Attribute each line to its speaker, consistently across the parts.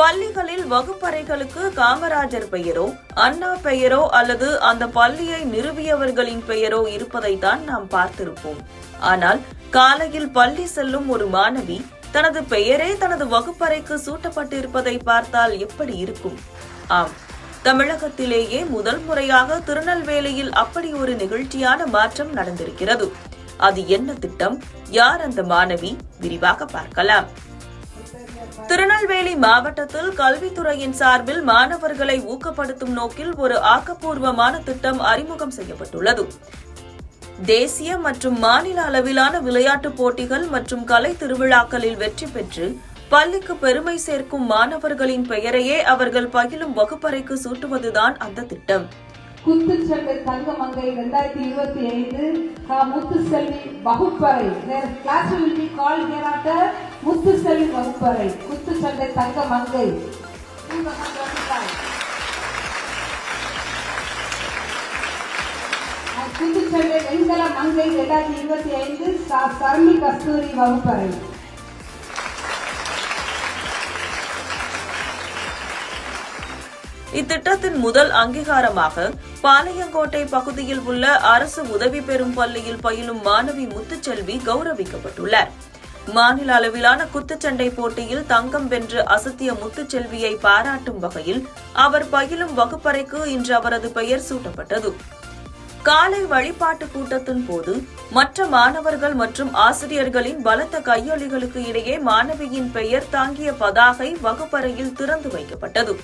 Speaker 1: பள்ளிகளில் வகுப்பறைகளுக்கு காமராஜர் பெயரோ அண்ணா பெயரோ அல்லது அந்த பள்ளியை நிறுவியவர்களின் பெயரோ இருப்பதைத்தான் நாம் பார்த்திருப்போம். ஆனால் காலையில் பள்ளி செல்லும் ஒரு மாணவி தனது பெயரே தனது வகுப்பறைக்கு சூட்டப்பட்டிருப்பதை பார்த்தால் எப்படி இருக்கும்? ஆம், தமிழகத்திலேயே முதல் முறையாக திருநெல்வேலியில் அப்படி ஒரு நிகழ்ச்சியான மாற்றம் நடந்திருக்கிறது. அது என்ன திட்டம், யார் அந்த மாணவி, விரிவாக பார்க்கலாம். திருநெல்வேலி மாவட்டத்தில் கல்வித்துறையின் சார்பில் மாணவர்களை ஊக்கப்படுத்தும் நோக்கில் ஒரு ஆக்கப்பூர்வமான திட்டம் அறிமுகம் செய்யப்பட்டுள்ளது. தேசிய மற்றும் மாநில அளவிலான விளையாட்டுப் போட்டிகள் மற்றும் கலை திருவிழாக்களில் வெற்றி பெற்று பள்ளிக்கு பெருமை சேர்க்கும் மாணவர்களின் பெயரையே அவர்கள் பயிலும் வகுப்பறைக்கு சூட்டுவதுதான் அந்த திட்டம்.
Speaker 2: குத்துச்சண்டை தங்கமங்கை 2025 முத்துசெல்வி வகுப்பறை. Their class will be called hereafter Muthuselvi வகுப்பறை. குத்துச்சண்டை தங்கமங்கை 2025. குத்துச்சண்டை வெண்கல மங்கை 2025 சர்மி கஸ்தூரி வகுப்பறை.
Speaker 1: இத்திட்டத்தின் முதல் அங்கீகாரமாக பாளையங்கோட்டை பகுதியில் உள்ள அரசு உதவி பெறும் பள்ளியில் பயிலும் மாணவி முத்துச்செல்வி கௌரவிக்கப்பட்டுள்ளார். மாநில அளவிலான குத்துச்சண்டை போட்டியில் தங்கம் வென்று அசத்திய முத்துச்செல்வியை பாராட்டும் வகையில் அவர் பயிலும் வகுப்பறைக்கு இன்று அவரது பெயர் சூட்டப்பட்டது. காலை வழிபாட்டு கூட்டத்தின் போது மற்ற மாணவர்கள் மற்றும் ஆசிரியர்களின் பலத்த கையொலிகளுக்கு இடையே மாணவியின் பெயர் தாங்கிய பதாகை வகுப்பறையில் திறந்து வைக்கப்பட்டது.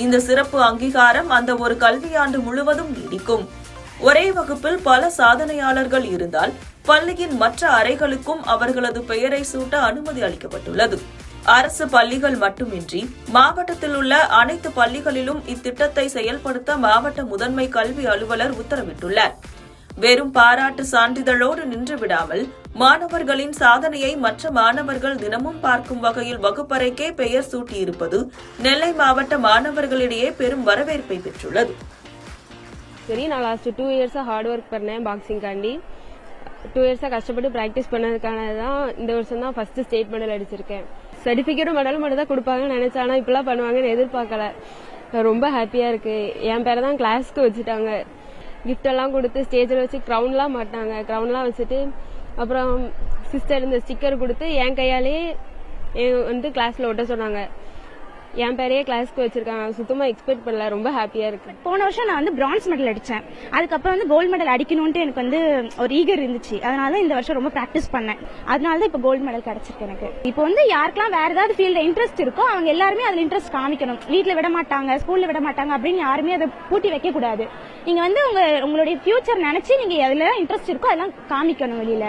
Speaker 1: இந்த சிறப்பு அங்கீகாரம் அந்த ஒரு கல்வியாண்டு முழுவதும் நீடிக்கும். ஒரே வகுப்பில் பல சாதனையாளர்கள் இருந்தால் பள்ளியின் மற்ற அறைகளுக்கும் அவர்களது பெயரை சூட்ட அனுமதி அளிக்கப்பட்டுள்ளது. அரசு பள்ளிகள் மட்டுமின்றி மாவட்டத்தில் உள்ள அனைத்து பள்ளிகளிலும் இத்திட்டத்தை செயல்படுத்த மாவட்ட முதன்மை கல்வி அலுவலர் உத்தரவிட்டுள்ளார். வெறும் பாராட்டு சான்றிதழோடு நின்றுவிடாமல் மாணவர்களின் சாதனையை மற்ற மாணவர்கள் தினமும் பார்க்கும் வகையில் வகுப்பறைக்கே பெயர் சூட்டியிருப்பது நெல்லை மாவட்ட மாணவர்களிடையே பெரும் வரவேற்பை பெற்றுள்ளது.
Speaker 3: சரி, நான் லாஸ்ட் 2 இயர்ஸா ஹார்ட் ஒர்க் பண்ணேன் பாக்ஸிங் காண்டி. 2 இயர்ஸா கஷ்டப்பட்டு பிராக்டிஸ் பண்ணதுக்கானதான் இந்த வருஷம் தான் ஃபர்ஸ்ட் ஸ்டேட் மெடல் அடிச்சிருக்கேன். சர்டிபிகேட்டும் மெடலும் மட்டும் தான் கொடுப்பாங்கன்னு நினைச்சேன், ஆனா இப்பெல்லாம் பண்ணுவாங்கன்னு எதிர்பார்க்கல. ரொம்ப ஹாப்பியா இருக்கு. என் பேரை தான் கிளாஸ்க்கு வச்சுட்டாங்க. கிஃப்ட் எல்லாம் கொடுத்து ஸ்டேஜில் வச்சு கிரவுன்லாம் மாட்டாங்க. கிரவுன்லாம் வச்சுட்டு அப்புறம் சிஸ்டர் இந்த ஸ்டிக்கர் கொடுத்து என் கையாலே கிளாஸ்ல ஒட்ட சொன்னாங்க. என் பேரையே கிளாஸ்க்கு வச்சிருக்காங்க. சுத்தமா எக்ஸ்பெக்ட் பண்ணல. ரொம்ப ஹாப்பியா இருக்கு.
Speaker 4: போன வருஷம் நான் பிரான்ஸ் மெடல் அடிச்சேன். அதுக்கப்புறம் கோல்டு மெடல் அடிக்கணும்ட்டு எனக்கு ஒரு ஈகர் இருந்துச்சு. அதனால இந்த வருஷம் ரொம்ப பிராக்டிஸ் பண்ணேன். அதனால தான் இப்ப கோல்டு மெடல் கிடைச்சிருக்கு எனக்கு. இப்போ யாருக்கெல்லாம் வேற ஏதாவது ஃபீல்ட்ல இன்ட்ரெஸ்ட் இருக்கோ அவங்க எல்லாருமே அதுல இன்ட்ரெஸ்ட் காமிக்கணும். வீட்டுல விட மாட்டாங்க, ஸ்கூல்ல விட மாட்டாங்க அப்படின்னு யாருமே அதை பூட்டி வைக்க கூடாது. நீங்க உங்களுடைய ஃபியூச்சர் நினைச்சு நீங்க எதுல இன்ட்ரெஸ்ட் இருக்கோ அதெல்லாம் காமிக்கணும் வெளியில.